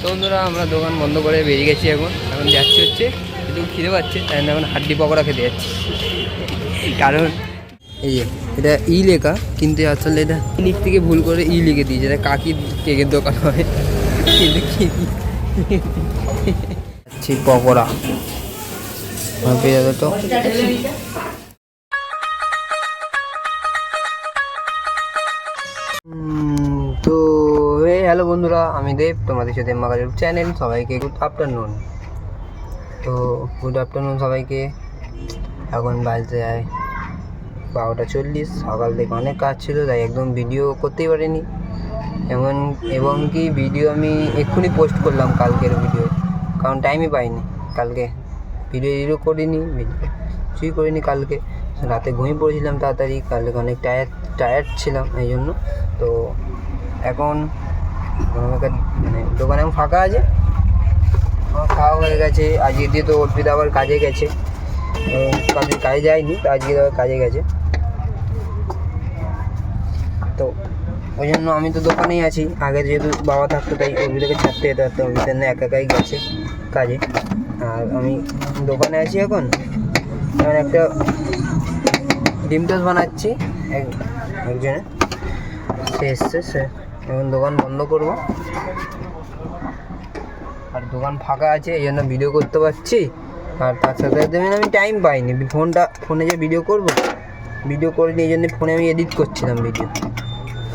তো বন্ধুরা আমরা দোকান বন্ধ করে বেরিয়ে গেছি। এখন যাচ্ছি হচ্ছে একটু খিদে পাচ্ছে, তাই জন্য এখন হাড্ডি পকোড়া খেতে যাচ্ছি। কারণ এই যে এটা ই লেখা, কিন্তু আসলে এটা লিখ থেকে ভুল করে ই লিখে দিয়েছে। এটা কাকির কেকের দোকান হয়, কিন্তু কি পকোড়া পেয়ে যাবে। তো হ্যালো বন্ধুরা, আমি দেব, তোমাদের সাথে মাগাজুর চ্যানেল। সবাইকে গুড আফটারনুন। তো গুড আফটারনুন সবাইকে। এখন বাজতে যায় 12:40। সকাল থেকে অনেক কাজ ছিল, তাই একদম ভিডিও করতেই পারিনি। এবং কি ভিডিও আমি এক্ষুনি পোস্ট করলাম, কালকের ভিডিও, কারণ টাইমই পাইনি। কালকে ভিডিও করিনি, কিছুই করিনি। কালকে রাতে ঘুমিয়ে পড়েছিলাম তাড়াতাড়ি, কালকে অনেক টায়ার্ড ছিলাম এই জন্য। তো এখন মানে দোকানে এখন ফাঁকা আছে, আমার খাওয়া হয়ে গেছে। আজকে দিয়ে তো অর্পিতা আবার কাজে গেছে, কাজে যায়নি, তো আজকে আবার কাজে গেছে। তো ওই জন্য আমি তো দোকানেই আছি। আগে যেহেতু বাবা থাকতো, তাই অর্পিতাকে ছাড়তে যেতে পারতো, অর্পিতা একাই গেছে কাজে, আর আমি দোকানে আছি। এখন একটা ডিম টোস্ট বানাচ্ছি, একজনে সে এসছে, সে এখন দোকান বন্ধ করবো। আর দোকান ফাঁকা আছে, এই জন্য ভিডিও করতে পারছি। আর তার সাথে সাথে আমি টাইম পাইনি, ফোনে যে ভিডিও করিনি, এই জন্য ফোনে আমি এডিট করছিলাম ভিডিও।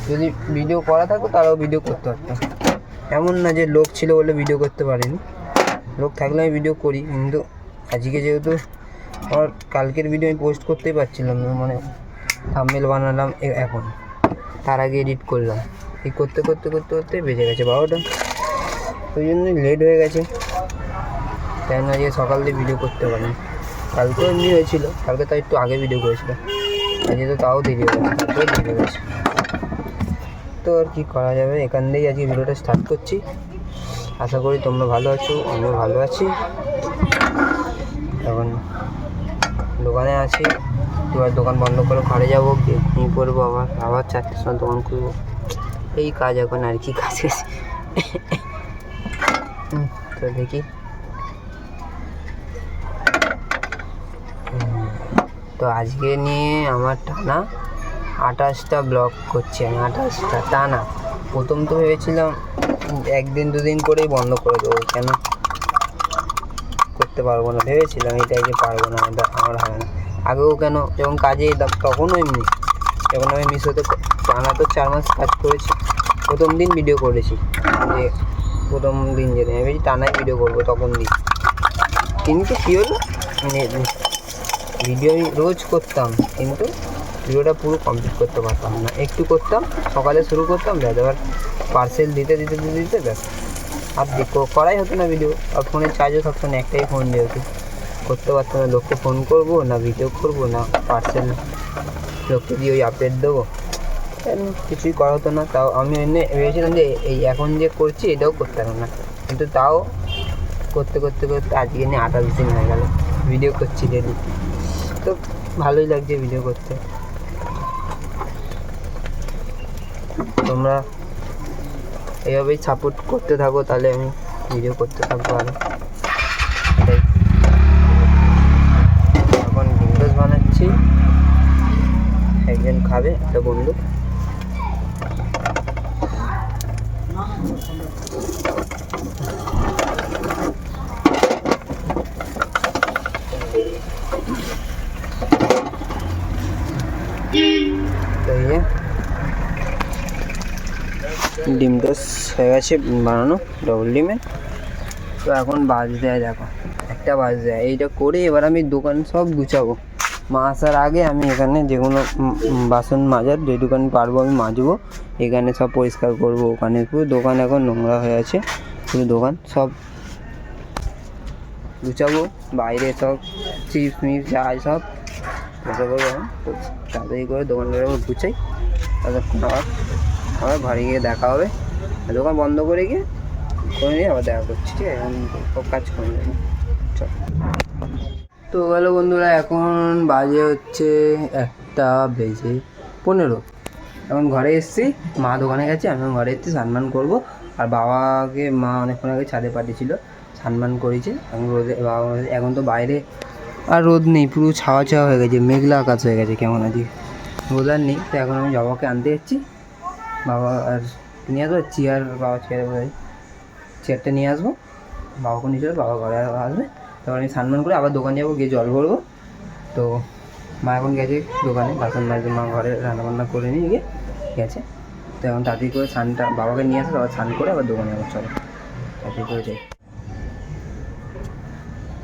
যদি ভিডিও করা থাকতো তারাও ভিডিও করতে পারতাম। এমন না যে লোক ছিল বলে ভিডিও করতে পারিনি, লোক থাকলে আমি ভিডিও করি। কিন্তু আজকে যেহেতু আমার কালকের ভিডিও আমি পোস্ট করতেই পারছিলাম না, মানে থাম্বনেল বানালাম এখন, তার আগে এডিট করলাম। এই করতে বেজে গেছে 12টা, ওই জন্যই লেট হয়ে গেছে। তাই না যে সকাল দিয়ে ভিডিও করতে পারিনি। কালকেও এমনি হয়েছিল, কালকে তাই একটু আগে ভিডিও করেছিলাম, আজকে তো তাও দেরি হয়ে গেছে, তারপরে দেরি হয়ে গেছে। তো আর কি করা যাবে, এখান দিয়েই আজকে ভিডিওটা স্টার্ট করছি। আশা করি তোমরা ভালো আছো, আমিও ভালো আছি। এখন দোকানে আছি, এবার দোকান বন্ধ করে ঘরে যাবো, ঘুমিয়ে পড়বো, আবার 4টার সময় দোকান খুলবো। এই কাজ এখন, আর কি কাজ আছে। তো দেখি। তো আজকে নিয়ে আমার টানা 28টা ব্লগ করছি আমি, 28টা টানা। প্রথম তো ভেবেছিলাম 1-2 দিন করেই বন্ধ করে দেবো, কেন করতে পারবো না ভেবেছিলাম, এটাই যে পারবো না, এটা আমার হবে না। আগেও কেন, যখন কাজে তখনও এমনি, যখন আমি মিশোতে টানা তো 4 মাস কাজ করেছি, প্রথম দিন ভিডিও করেছি, যে প্রথম দিন যেদিন আমি টানাই ভিডিও করবো তখন দিন। কিন্তু কী হলো, মানে ভিডিও আমি রোজ করতাম, কিন্তু ভিডিওটা পুরো কমপ্লিট করতে পারতাম না। একটু করতাম, সকালে শুরু করতাম, ব্যাস, এবার পার্সেল দিতে ব্যাস, আর করাই হতো না ভিডিও। আর ফোনের চার্জও থাকতো না, একটাই ফোন যেহেতু, করতে পারতাম না। লোককে ফোন করবো না, ভিডিও করবো না, পার্সেল লোককে দিয়ে ওই আপডেট দেবো, কিছুই করা হতো না। তাও আমি ভেবেছিলাম যে এই এখন যে করছি এটাও করতে পারবো না, কিন্তু তাও করতে আজকে নিয়ে 28 দিন হয়ে গেল ভিডিও করছি ডেলি। তো ভালোই লাগছে ভিডিও করতে। তোমরা এইভাবেই সাপোর্ট করতে থাকো, তাহলে আমি ভিডিও করতে থাকবো আরও। এটাই। এখন ডিম টোস্ট বানাচ্ছি, একজন খাবে, একটা বন্ধু। ডিম টোস্ট হয়ে গেছে বানানো, ডবল ডিমের। তো এখন বাজতে যায়, দেখো 1টা বাজতে যায়। এইটা করে এবার আমি দোকান সব গুছাবো। মা আসার আগে আমি এখানে যেগুলো বাসন মাজার, যেটুকানি পারবো আমি মাজবো, এখানে সব পরিষ্কার করবো। ওখানে পুরো দোকান এখন নোংরা হয়ে আছে, পুরো দোকান সব গুছাবো। বাইরে সব চিপস মিপস যা সব করবো এখন। তো তাড়াতাড়ি করে দোকানটা গুছাই, ততক্ষণ আবার ঘরে গিয়ে দেখা হবে। দোকান বন্ধ করে গিয়ে আবার দেখা করছি, ঠিক আছে? এখন সব কাজ করে যাবো, চল। তো হ্যালো বন্ধুরা, এখন বাজে হচ্ছে 1:15। এখন ঘরে এসেছি, মা দোকানে গেছে, আমি ঘরে এসেছি, স্নান করবো, আর বাবাকে মা অনেকক্ষণ আগে ছাদে পাঠিয়েছিল, স্নান করেছে। এখন রোদে বাবা এখন তো বাইরে আর রোদ নেই, পুরো ছাওয়া ছাওয়া হয়ে গেছে, মেঘলা আকাশ হয়ে গেছে কেমন আজকে, রোদ আর নেই। তো এখন আমি বাবাকে আনতে যাচ্ছি। বাবা আর নিয়ে আসবো চেয়ার, বাবা চেয়ারটা নিয়ে আসবো, বাবাকে নিয়ে চলে, বাবা ঘরে আসবে। তারপর আমি স্নান করে আবার দোকান যাবো, গিয়ে জল ভরবো। তো মা এখন গেছে দোকানে, বাসন মাজতে, মা ঘরে রান্নাবান্না করে নিয়ে গিয়ে গেছে। তো এখন তাড়াতাড়ি করে স্নানটা, বাবাকে নিয়ে আসে, আবার স্নান করে আবার দোকানে যাবো, চলো তাড়াতাড়ি করে যাই।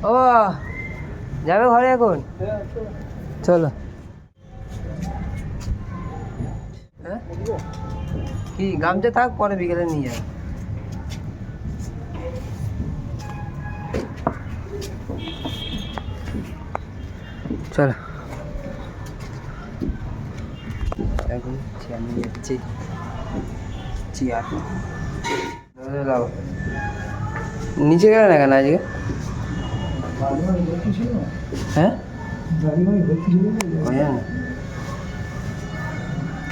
ও যাবে ঘরে এখন? চলো। হ্যাঁ কি গামছা থাক, পরে বিকেলে নিয়ে যাবে। চলো এখন চেয়ার নিয়ে যাচ্ছি, চেয়ার নিচে গেলে না কেন আজকে? হ্যাঁ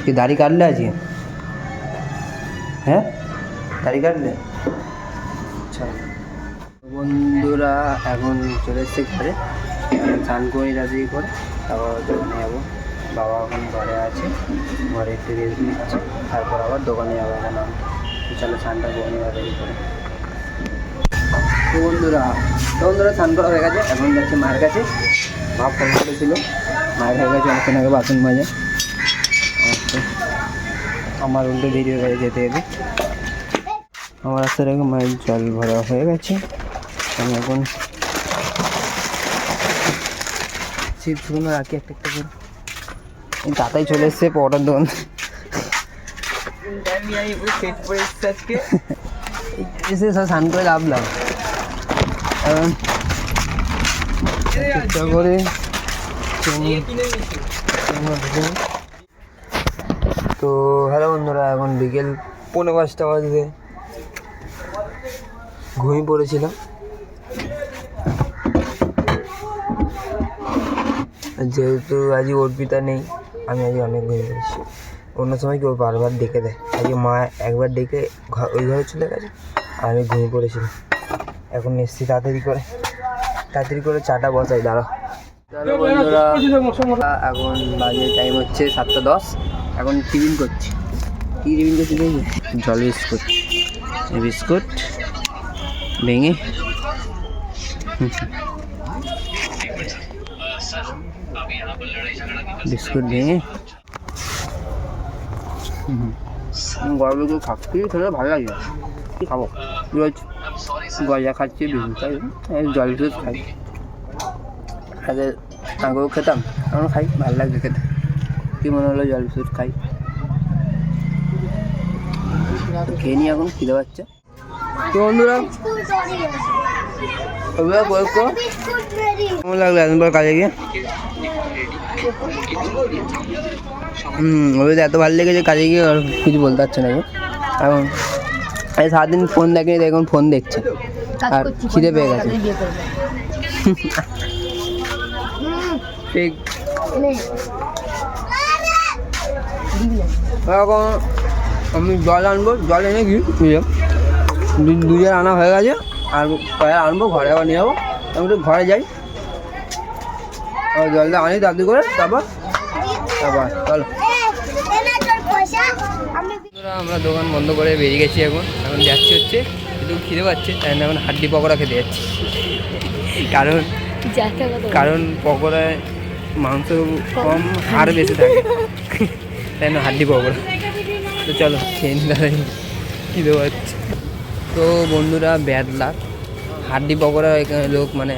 কি দাড়ি কাটলে আজকে? হ্যাঁ দাড়ি কাটলে? চলো বন্ধুরা এখন চলে এসছে ঘরে, স্নান করে তাড়াতাড়ি করে তারপর দোকানে যাবো। বাবা এখন ঘরে আছে, ঘরে একটু রেস্ট নিচ্ছে, তারপর আবার দোকানে যাবো। এখন আমি চলো স্নানটা করে নিয়ে রেডি করে। তো বন্ধুরা স্নান করা হয়ে গেছে, এখন যাচ্ছে মায়ের কাছে। মা ফোন করেছিল, মায়ের হয়ে গেছে অনেকক্ষণ আগে বাসন মাজা। আমার উল্টো দেরি হয়ে গেছে যেতে যেতে, আমার রাস্তার আগে মায়ের জল ভরা হয়ে গেছে। আমি এখন চিপসগুলো রাখি একটা একটা করে। তাতাই চলে এসছে পটার দোকান, এসে সব স্নান করে লাভলাম। এখন করে তো হ্যালো বন্ধুরা, এখন বিকেল 4:45 বাজে, ঘুমিয়ে পড়েছিলাম। যেহেতু আজকে অর্পিতা নেই, আমি আজকে অনেক ঘুমিয়ে পড়েছি। অন্য সময় কেউ বারবার ডেকে দেয়, আজকে মা একবার ডেকে ওই ঘরে চলে গেছে, আর আমি ঘুমিয়ে পড়েছিলাম। এখন এসছি তাড়াতাড়ি করে চাটা বসাই, দাঁড়া। বন্ধুরা এখন বাজে টাইম হচ্ছে 7:10, এখন টিফিন করছি। কী টিফিন করছি দেখি? জল বিস্কুট ভেঙে গরমে কেউ খাচ্ছি, খেলে ভালো লাগে। কী খাবো, রোজ গজা খাচ্ছি, বিস্কুট খাই, জল ফ্রুট খাই। আগেও খেতাম, এখনও খাই, ভালো লাগছে খেতে। কী মনে হলো জল ফ্রুট খাই, খেয়ে নিই, এখন খিদে পাচ্ছে। তো বন্ধুরা কেমন লাগলো এতবার কাজে গিয়ে? ওদের এত ভালো লেগেছে কাজে গিয়ে, আর কিছু বলতে পারছে না। এখন এই সারাদিন ফোন দেখে, এখন ফোন দেখছে আর খিদে পেয়ে গেছে। ঠিক এখন আমি জল আনবো, জল এনে কি দুজন আনা হয়ে গেছে, আর কয়েক আনবো, ঘরে আবার নিয়ে যাবো। আমি একটু ঘরে যাই, জলটা আনি তাড়াতাড়ি করে, তারপর চলো। আমরা দোকান বন্ধ করে বেরিয়ে গেছি, এখন যাচ্ছি হচ্ছে একটু খিদে পাচ্ছে, তাই এখন হাড্ডি পকোড়া খেতে যাচ্ছি। কারণ পকোড়ায় মাংস কম, হাড় বেশি থাকে, তাই না হাড্ডি পকোড়া। তো চলো খেয়ে নি, দাঁড়াই খিদে পাচ্ছে। তো বন্ধুরা ব্যাড লাক, হাড্ডি পকোড়া এখানে লোক মানে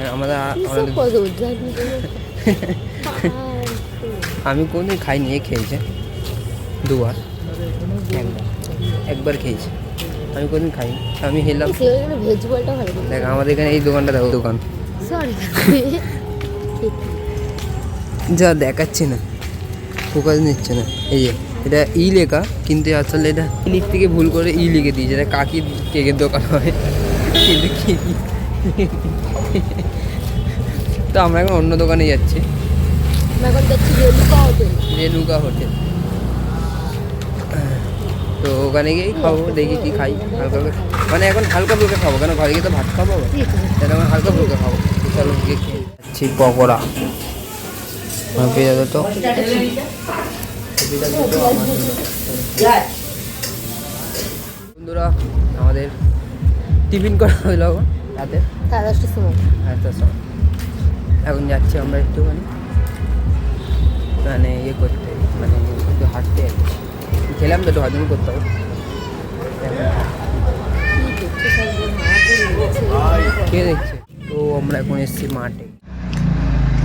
আমি কোনদিন খাইনি, খেয়েছে দুবার, একবার খেয়েছি, আমি কোনদিন খাইনি। আমি খেলাম, দেখ আমাদের এখানে এই দোকানটা, দেখো দোকান যা দেখাচ্ছে না, ফোকাস নিচ্ছে না। এই যে এটা লেখা, কিন্তু আসলে এটা লিখ থেকে ভুল করে লিখে দিয়েছে, এটা কাকি কেকের দোকান হয়, কিন্তু তো আমরা এখন অন্য দোকানে যাচ্ছি, রেণুকা হোটেল। তো তো ওখানে গিয়েই খাবো, দেখি কি খাই হালকা করে, মানে এখন হালকা ফুলকা খাবো, কেন ঘরে গিয়ে তো ভাত খাবো, তাহলে এখন হালকা ফুলকা খাবো। তো চলো গিয়ে খেয়ে যাচ্ছি পকোড়া, পেঁয়াজ তো বন্ধুরা আমাদের টিফিন করা হইলো এখন রাতে 10:30টার সময়। এখন যাচ্ছি আমরা একটুখানি মানে ইয়ে করতে, মানে একটু হাঁটতে আর কি। খেলাম তো একটু হজম করতে হবে। কে দেখছে? তো আমরা এখন এসেছি মাঠে,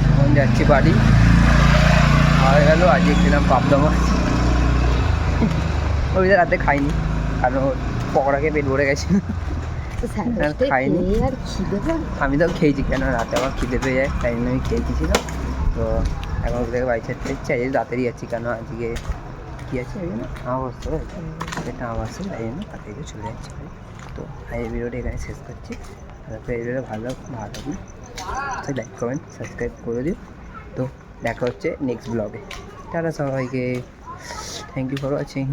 এখন যাচ্ছি বাড়ি। হয়ে গেল আজকে খেলাম পাবদা মাছ, ওই রাতে খাইনি কারণ পকোড়া খেয়ে পেট ভরে গেছে, খাইনি। আমি তো খেয়েছি, কেন রাতে আমার খিদে পেয়ে যায়, তাই জন্য আমি খেয়েছিলাম। তো এখন ওকে বাড়ি ছাড়তে ইচ্ছে, আজকে রাতেরই যাচ্ছি, কেন আজকে কী আছে ওই জন্য অবস্থা এটা অবস্থা, তাই জন্য তাড়াতাড়ি চলে যাচ্ছি। তো এই ভিডিওটা এখানে শেষ করছি। তারপরে এই ভিডিওটা ভালো লাগবে তো লাইক কমেন্ট সাবস্ক্রাইব করে দিও। তো দেখা হচ্ছে নেক্সট ব্লগে। টাটা সবাইকে, থ্যাংক ইউ ফর ওয়াচিং।